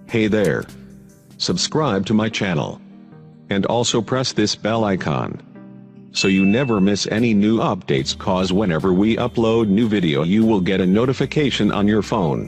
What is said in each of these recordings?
Hey there. Subscribe to my channel. And also press this bell icon, so you never miss any new updates, cause whenever we upload new video you will get a notification on your phone.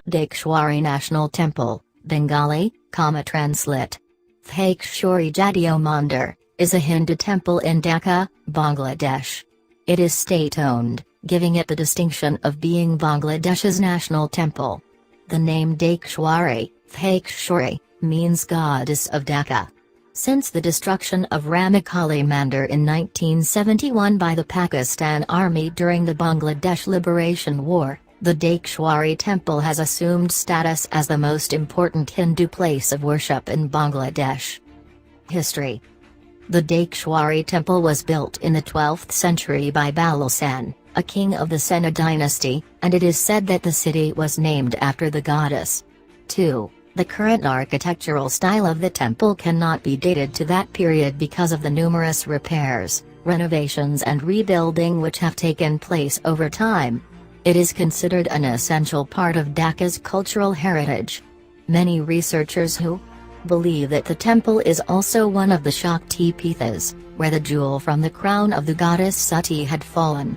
Dhakeshwari National Temple, Bengali, translate. Dhakeshwari Jatiyo Mandir, is a Hindu temple in Dhaka, Bangladesh. It is state-owned, giving it the distinction of being Bangladesh's national temple. The name Dhakeshwari, means Goddess of Dhaka. Since the destruction of Ramakali Mandir in 1971 by the Pakistan Army during the Bangladesh Liberation War, the Dhakeshwari temple has assumed status as the most important Hindu place of worship in Bangladesh. History. The Dhakeshwari temple was built in the 12th century by Balasan, a king of the Sena dynasty, and it is said that the city was named after the goddess. 2. The current architectural style of the temple cannot be dated to that period because of the numerous repairs, renovations and rebuilding which have taken place over time. It is considered an essential part of Dhaka's cultural heritage. Many researchers who believe that the temple is also one of the Shakti Pithas, where the jewel from the crown of the goddess Sati had fallen.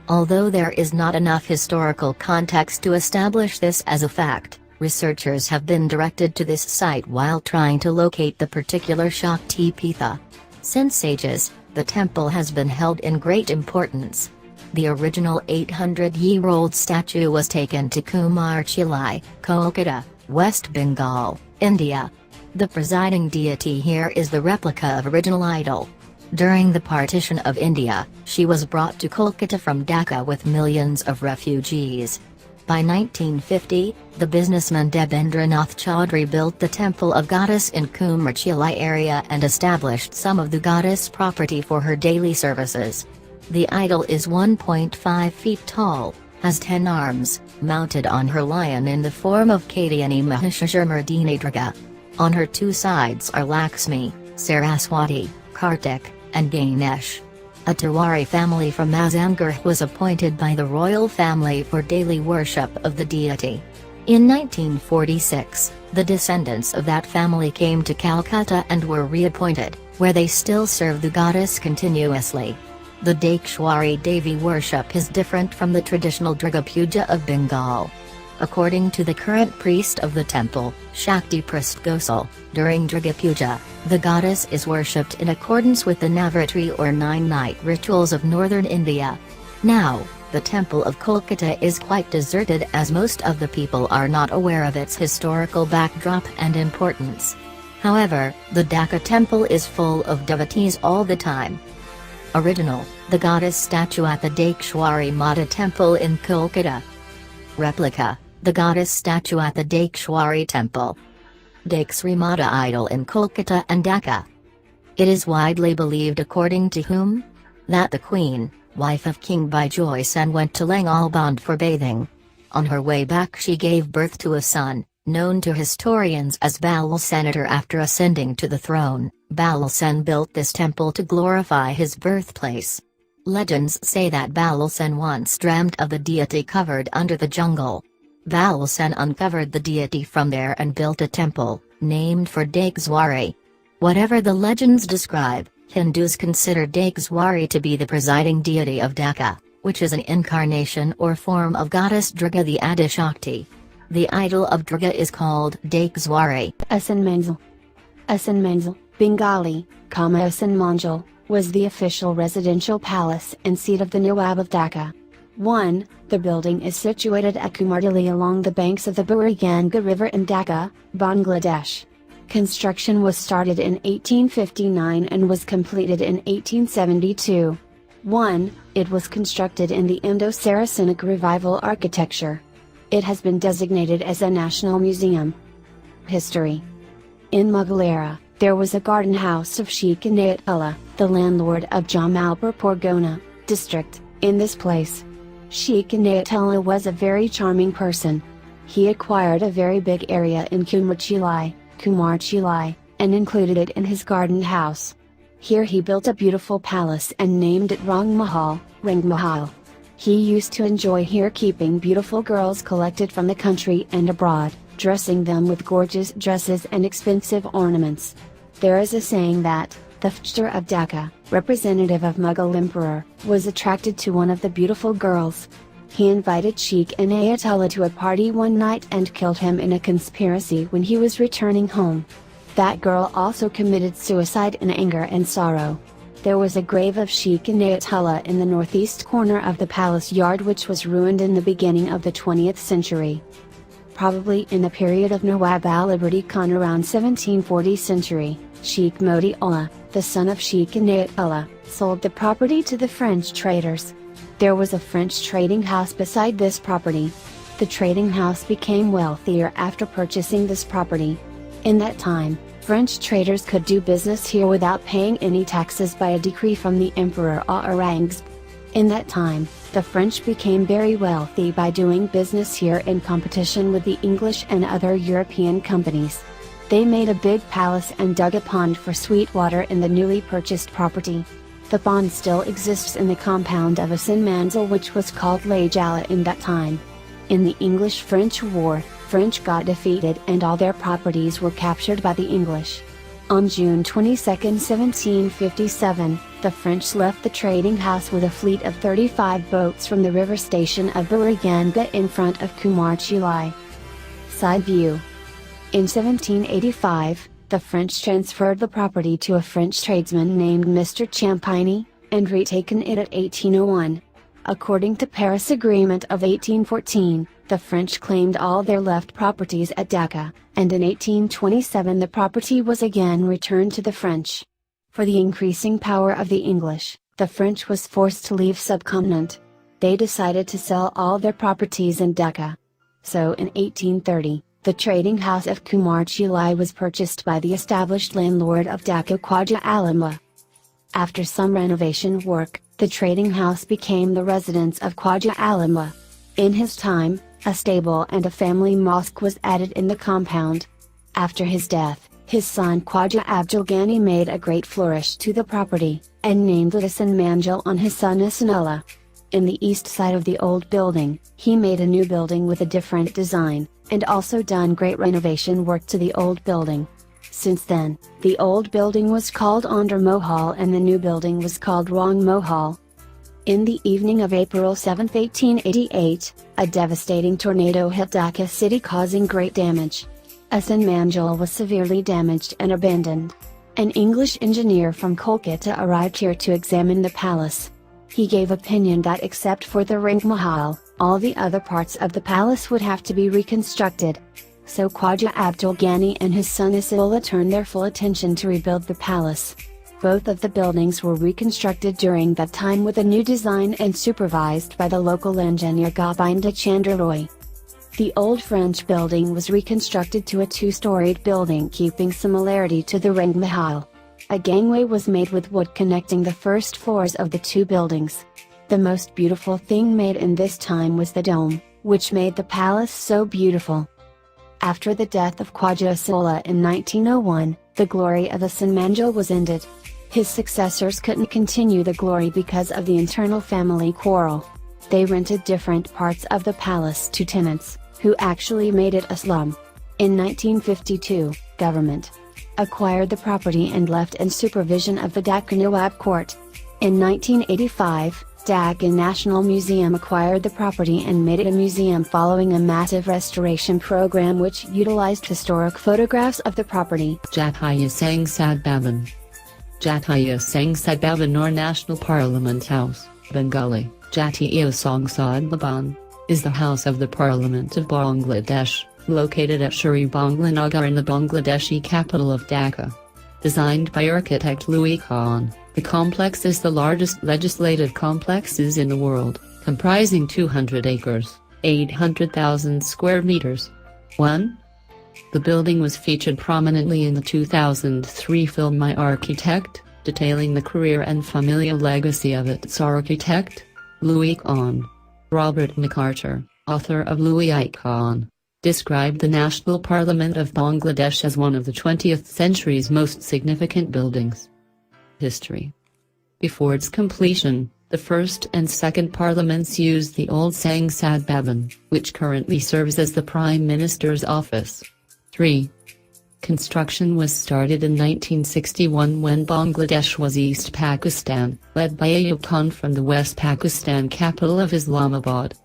Although there is not enough historical context to establish this as a fact, researchers have been directed to this site while trying to locate the particular Shakti Pitha. Since ages, the temple has been held in great importance. The original 800-year-old statue was taken to Kumarchilai, Kolkata, West Bengal, India. The presiding deity here is the replica of original idol. During the partition of India, she was brought to Kolkata from Dhaka with millions of refugees. By 1950, the businessman Debendranath Chaudhary built the temple of goddess in Kumarchilai area and established some of the goddess property for her daily services. The idol is 1.5 feet tall, has 10 arms, mounted on her lion in the form of Katyayani Mahishashamardini Durga. On her two sides are Lakshmi, Saraswati, Kartik, and Ganesh. A Tiwari family from Mazangar was appointed by the royal family for daily worship of the deity. In 1946, the descendants of that family came to Calcutta and were reappointed, where they still serve the goddess continuously. The Dhakeshwari Devi worship is different from the traditional Durga Puja of Bengal. According to the current priest of the temple, Shakti Prist Gosal, during Durga Puja, the goddess is worshipped in accordance with the Navaratri or 9-night rituals of northern India. Now, the temple of Kolkata is quite deserted as most of the people are not aware of its historical backdrop and importance. However, the Dhaka temple is full of devotees all the time. Original, the goddess statue at the Dhakeshwari Mata temple in Kolkata. Replica, the goddess statue at the Dhakeshwari temple. Dhakeshwari Mata idol in Kolkata and Dhaka. It is widely believed, according to whom, that the queen, wife of King Bijoy Sen, went to Langalband for bathing. On her way back she gave birth to a son, known to historians as Balal Senator. After ascending to the throne, Balal Sen built this temple to glorify his birthplace. Legends say that Balal Sen once dreamt of the deity covered under the jungle. Balal Sen uncovered the deity from there and built a temple, named for Dhakeshwari. Whatever the legends describe, Hindus consider Dhakeshwari to be the presiding deity of Dhaka, which is an incarnation or form of goddess Durga, the Adi Shakti. The idol of Durga is called Dhakeshwari. Asan Manzil, Bengali, Asan Manjil, was the official residential palace and seat of the Nawab of Dhaka. 1. The building is situated at Kumardili along the banks of the Buriganga River in Dhaka, Bangladesh. Construction was started in 1859 and was completed in 1872. 1. It was constructed in the Indo-Saracenic Revival architecture. It has been designated as a national museum. History. In Mughal era, there was a garden house of Sheikh Inayatullah, the landlord of Jamalpur Porgona district, in this place. Sheikh Inayatullah was a very charming person. He acquired a very big area in Kumarchilai, and included it in his garden house. Here he built a beautiful palace and named it Rang Mahal, Ring Mahal. He used to enjoy here keeping beautiful girls collected from the country and abroad, dressing them with gorgeous dresses and expensive ornaments. There is a saying that, the Fuhrer of Dhaka, representative of Mughal emperor, was attracted to one of the beautiful girls. He invited Sheikh Inayatullah to a party one night and killed him in a conspiracy when he was returning home. That girl also committed suicide in anger and sorrow. There was a grave of Sheikh Inayatullah in the northeast corner of the palace yard which was ruined in the beginning of the 20th century. Probably in the period of Nawab al-Liberty Khan around 1740 century, Sheikh Modi Ullah, the son of Sheikh Inayatullah, sold the property to the French traders. There was a French trading house beside this property. The trading house became wealthier after purchasing this property. In that time, French traders could do business here without paying any taxes by a decree from the Emperor Aurangzeb. In that time, the French became very wealthy by doing business here in competition with the English and other European companies. They made a big palace and dug a pond for sweet water in the newly purchased property. The pond still exists in the compound of Asin Manzil which was called La Jala in that time. In the English-French War, French got defeated and all their properties were captured by the English. On June 22, 1757, the French left the trading house with a fleet of 35 boats from the river station of Bariganga in front of Kumar Chilai. Side view. In 1785, the French transferred the property to a French tradesman named Mr. Champagny, and retaken it at 1801. According to Paris Agreement of 1814, the French claimed all their left properties at Dhaka, and in 1827 the property was again returned to the French. For the increasing power of the English, the French was forced to leave subcontinent. They decided to sell all their properties in Dhaka. So in 1830, the trading house of Kumar Chilai was purchased by the established landlord of Dhaka Khwaja Alimullah. After some renovation work, the trading house became the residence of Khwaja Alimullah. In his time, a stable and a family mosque was added in the compound. After his death, his son Khwaja Abdul Ghani made a great flourish to the property, and named it Asan Manjil on his son Asanullah. In the east side of the old building, he made a new building with a different design, and also done great renovation work to the old building. Since then, the old building was called Onder Mohal and the new building was called Rang Mohal. In the evening of April 7, 1888, a devastating tornado hit Dhaka city causing great damage. Asan Manjil was severely damaged and abandoned. An English engineer from Kolkata arrived here to examine the palace. He gave opinion that except for the Ring Mahal, all the other parts of the palace would have to be reconstructed. So Khwaja Abdul Ghani and his son Asanullah turned their full attention to rebuild the palace. Both of the buildings were reconstructed during that time with a new design and supervised by the local engineer Gobinda Chandra Roy. The old French building was reconstructed to a two-storied building keeping similarity to the Ring Mahal. A gangway was made with wood connecting the first floors of the two buildings. The most beautiful thing made in this time was the dome, which made the palace so beautiful. After the death of Khwaja Asanullah in 1901, the glory of Asan Manjil was ended. His successors couldn't continue the glory because of the internal family quarrel. They rented different parts of the palace to tenants, who actually made it a slum. In 1952, government acquired the property and left in supervision of the Dhaka Nawab Court. In 1985, Dhaka National Museum acquired the property and made it a museum following a massive restoration program which utilized historic photographs of the property. Jatiya Sang Sadbhavan. Jatiya Sang Sadbhavan or National Parliament House, Bengali, Jatiya Sang Sadbhavan, is the House of the Parliament of Bangladesh, located at Shri Banglanagar in the Bangladeshi capital of Dhaka. Designed by architect Louis Khan, the complex is the largest legislative complexes in the world, comprising 200 acres, 800,000 square meters. 1. The building was featured prominently in the 2003 film My Architect, detailing the career and familial legacy of its architect, Louis Khan. Robert MacArthur, author of Louis I. Khan, described the National Parliament of Bangladesh as one of the 20th century's most significant buildings. History. Before its completion, the first and second parliaments used the old Sangsad Bhavan, which currently serves as the Prime Minister's office. 3. Construction was started in 1961 when Bangladesh was East Pakistan, led by Ayub Khan from the West Pakistan capital of Islamabad.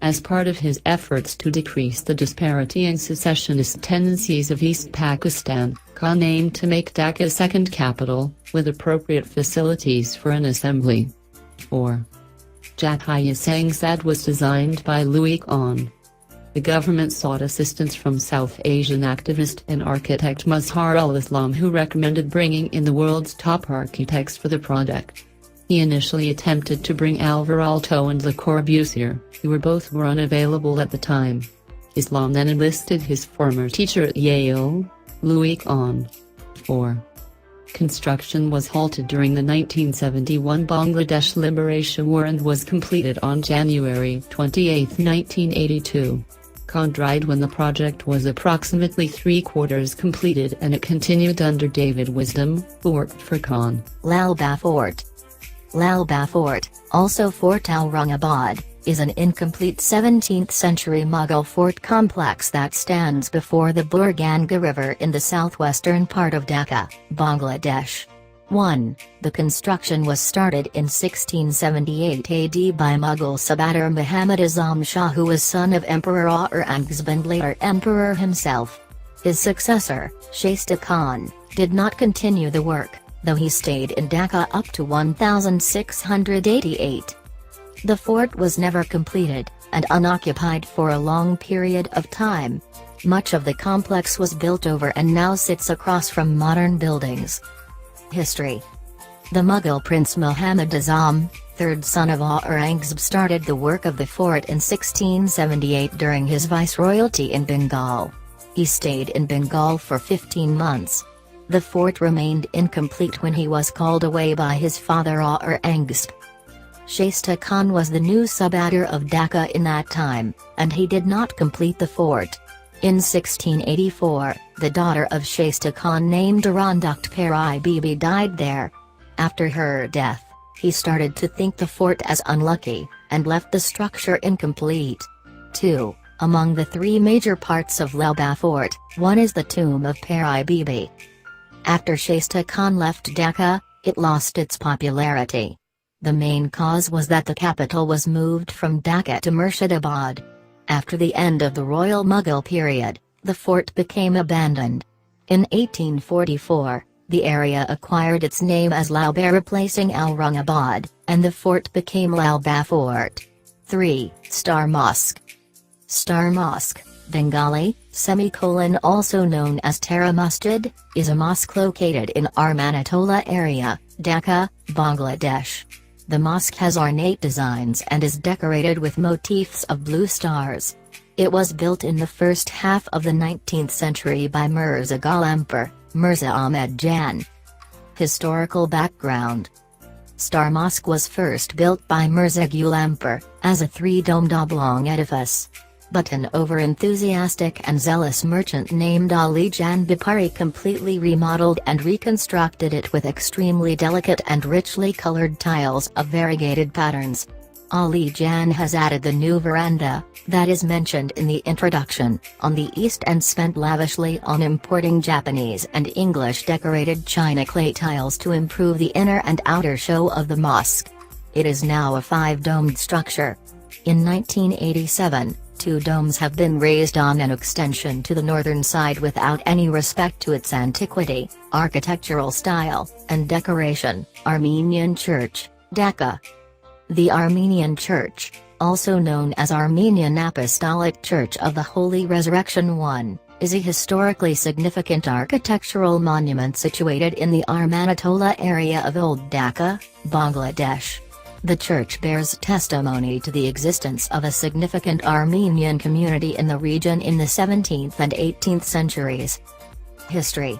As part of his efforts to decrease the disparity and secessionist tendencies of East Pakistan, Khan aimed to make Dhaka a second capital, with appropriate facilities for an assembly. 4. Jatiya Sangsad was designed by Louis Kahn. The government sought assistance from South Asian activist and architect Mazhar al-Islam, who recommended bringing in the world's top architects for the project. He initially attempted to bring Alvar Aalto and Le Corbusier, who were unavailable at the time. Islam then enlisted his former teacher at Yale, Louis Kahn. 4. Construction was halted during the 1971 Bangladesh Liberation War and was completed on January 28, 1982. Khan died when the project was approximately three-quarters completed, and it continued under David Wisdom, who worked for Khan. Lalba Fort. Lalba Fort, also Fort Aurangabad, is an incomplete 17th-century Mughal fort complex that stands before the Burganga River in the southwestern part of Dhaka, Bangladesh. 1. The construction was started in 1678 AD by Mughal Subadar Muhammad Azam Shah, who was son of Emperor Aurangzeb and later emperor himself. His successor, Shaista Khan, did not continue the work, though he stayed in Dhaka up to 1688. The fort was never completed, and unoccupied for a long period of time. Much of the complex was built over and now sits across from modern buildings. History. The Mughal Prince Muhammad Azam, third son of Aurangzeb, started the work of the fort in 1678 during his viceroyalty in Bengal. He stayed in Bengal for 15 months. The fort remained incomplete when he was called away by his father Aurangzeb. Shaista Khan was the new Subadar of Dhaka in that time, and he did not complete the fort. In 1684, the daughter of Shaista Khan named Arandukt Peri Bibi died there. After her death, he started to think the fort as unlucky, and left the structure incomplete. 2. Among the three major parts of Lalba Fort, one is the tomb of Peri Bibi. After Shaista Khan left Dhaka, it lost its popularity. The main cause was that the capital was moved from Dhaka to Murshidabad. After the end of the Royal Mughal period, the fort became abandoned. In 1844, the area acquired its name as Lalba, replacing Aurangabad, and the fort became Lalba Fort. 3. Star Mosque. Star Mosque, Bengali, also known as Tara Masjid, is a mosque located in Armanatola area, Dhaka, Bangladesh. The mosque has ornate designs and is decorated with motifs of blue stars. It was built in the first half of the 19th century by Mirza Ghulam, Mirza Ahmed Jan. Historical background. Star Mosque was first built by Mirza Ghulam, as a three-domed oblong edifice. But an over-enthusiastic and zealous merchant named Ali Jan Bipari completely remodeled and reconstructed it with extremely delicate and richly colored tiles of variegated patterns. Ali Jan has added the new veranda, that is mentioned in the introduction, on the east, and spent lavishly on importing Japanese and English decorated china clay tiles to improve the inner and outer show of the mosque. It is now a five-domed structure. In 1987, two domes have been raised on an extension to the northern side without any respect to its antiquity, architectural style, and decoration. Armenian Church, Dhaka. The Armenian Church, also known as Armenian Apostolic Church of the Holy Resurrection I, is a historically significant architectural monument situated in the Armanatola area of Old Dhaka, Bangladesh. The church bears testimony to the existence of a significant Armenian community in the region in the 17th and 18th centuries. History.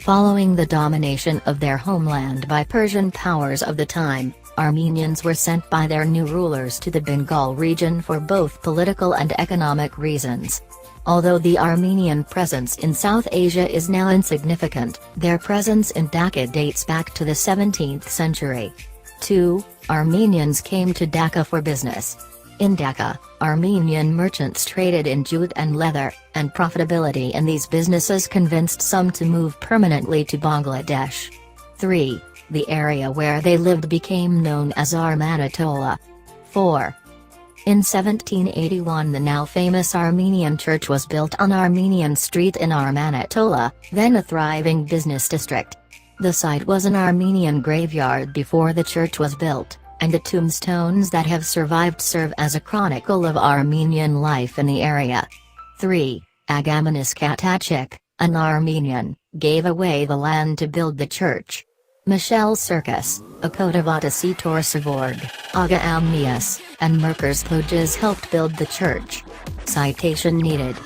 Following the domination of their homeland by Persian powers of the time, Armenians were sent by their new rulers to the Bengal region for both political and economic reasons. Although the Armenian presence in South Asia is now insignificant, their presence in Dhaka dates back to the 17th century. 2. Armenians came to Dhaka for business. In Dhaka, Armenian merchants traded in jute and leather, and profitability in these businesses convinced some to move permanently to Bangladesh. 3. The area where they lived became known as Armanatola. 4. In 1781 the now famous Armenian church was built on Armenian Street in Armanatola, then a thriving business district. The site was an Armenian graveyard before the church was built, and the tombstones that have survived serve as a chronicle of Armenian life in the area. 3. Agamenis Katachik, an Armenian, gave away the land to build the church. Michel Circus, Akodavata Sitor Savorg, Aga Amnius, and Merkers Ploges helped build the church. Citation needed.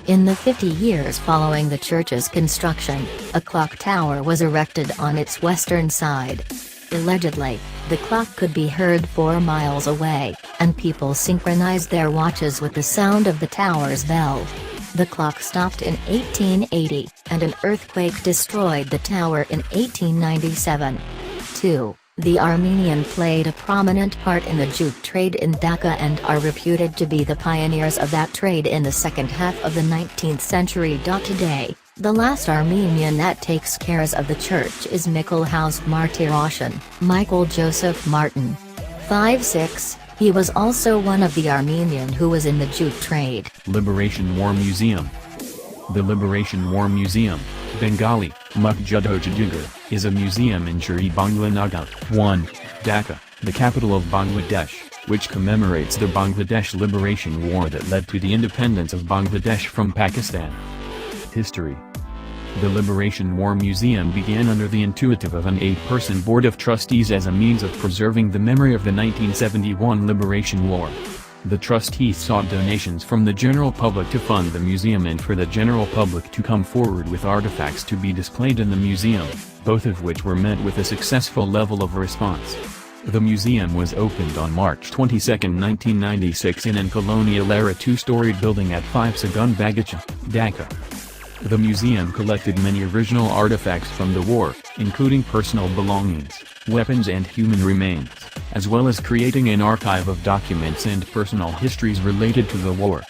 In the 50 years following the church's construction, a clock tower was erected on its western side. Allegedly, the clock could be heard 4 miles away, and people synchronized their watches with the sound of the tower's bell. The clock stopped in 1880, and an earthquake destroyed the tower in 1897. 2. The Armenian played a prominent part in the jute trade in Dhaka and are reputed to be the pioneers of that trade in the second half of the 19th century. Today, the last Armenian that takes cares of the church is Mikolhaus Martiroshan, Michael Joseph Martin. 5-6. He was also one of the Armenian who was in the jute trade. Liberation War Museum. The Liberation War Museum, Bengali, Mukjudojadugar, is a museum in Shri Bangla Nagar, 1, Dhaka, the capital of Bangladesh, which commemorates the Bangladesh Liberation War that led to the independence of Bangladesh from Pakistan. History. The Liberation War Museum began under the intuitive of an 8-person board of trustees as a means of preserving the memory of the 1971 Liberation War. The trustees sought donations from the general public to fund the museum and for the general public to come forward with artifacts to be displayed in the museum, both of which were met with a successful level of response. The museum was opened on March 22, 1996 in an colonial-era 2-storied building at 5 Sagun Bagacha, Dhaka. The museum collected many original artifacts from the war, including personal belongings, weapons and human remains, as well as creating an archive of documents and personal histories related to the war.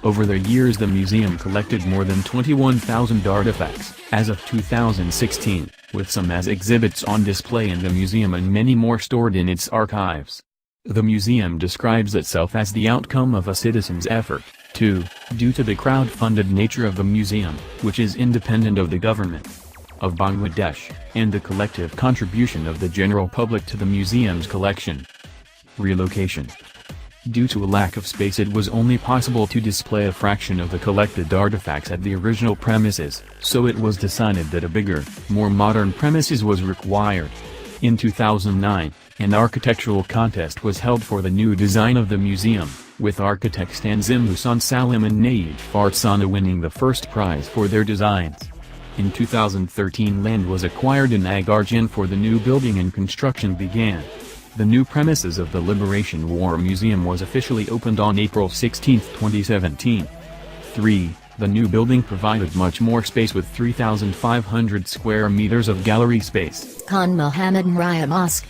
Over the years the museum collected more than 21,000 artifacts, as of 2016, with some as exhibits on display in the museum and many more stored in its archives. The museum describes itself as the outcome of a citizen's effort. 2. Due to the crowd-funded nature of the museum, which is independent of the government of Bangladesh, and the collective contribution of the general public to the museum's collection. Relocation. Due to a lack of space it was only possible to display a fraction of the collected artifacts at the original premises, so it was decided that a bigger, more modern premises was required. In 2009, an architectural contest was held for the new design of the museum, with architects Tanzim Hussain Salim and Naij Farsana winning the first prize for their designs. In 2013 land was acquired in Agarjan for the new building and construction began. The new premises of the Liberation War Museum was officially opened on April 16, 2017. 3. The new building provided much more space with 3,500 square meters of gallery space. Khan Muhammad Mirza Mosque.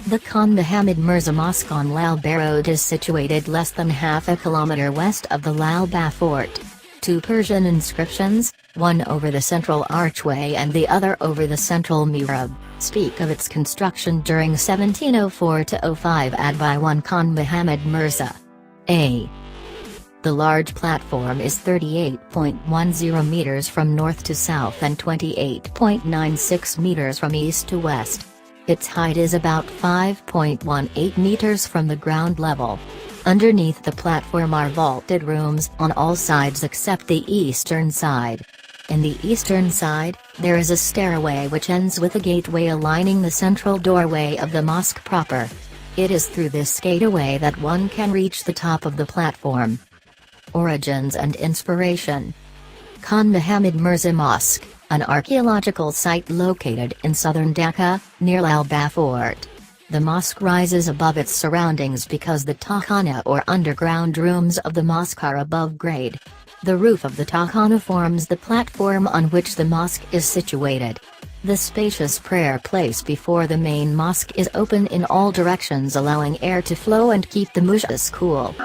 The Khan Muhammad Mirza Mosque on Lal Ba Road is situated less than half a kilometer west of the Lal Ba Fort. 2 Persian inscriptions, one over the central archway and the other over the central mihrab, speak of its construction during 1704–05 ad by one Khan Muhammad Mirza. A. The large platform is 38.10 meters from north to south and 28.96 meters from east to west. Its height is about 5.18 meters from the ground level. Underneath the platform are vaulted rooms on all sides except the eastern side. In the eastern side, there is a stairway which ends with a gateway aligning the central doorway of the mosque proper. It is through this gateway that one can reach the top of the platform. Origins and inspiration. Khan Muhammad Mirza Mosque, an archaeological site located in southern Dhaka, near Lal Ba Fort. The mosque rises above its surroundings because the takhana or underground rooms of the mosque are above grade. The roof of the Takhana forms the platform on which the mosque is situated. The spacious prayer place before the main mosque is open in all directions, allowing air to flow and keep the mosque cool.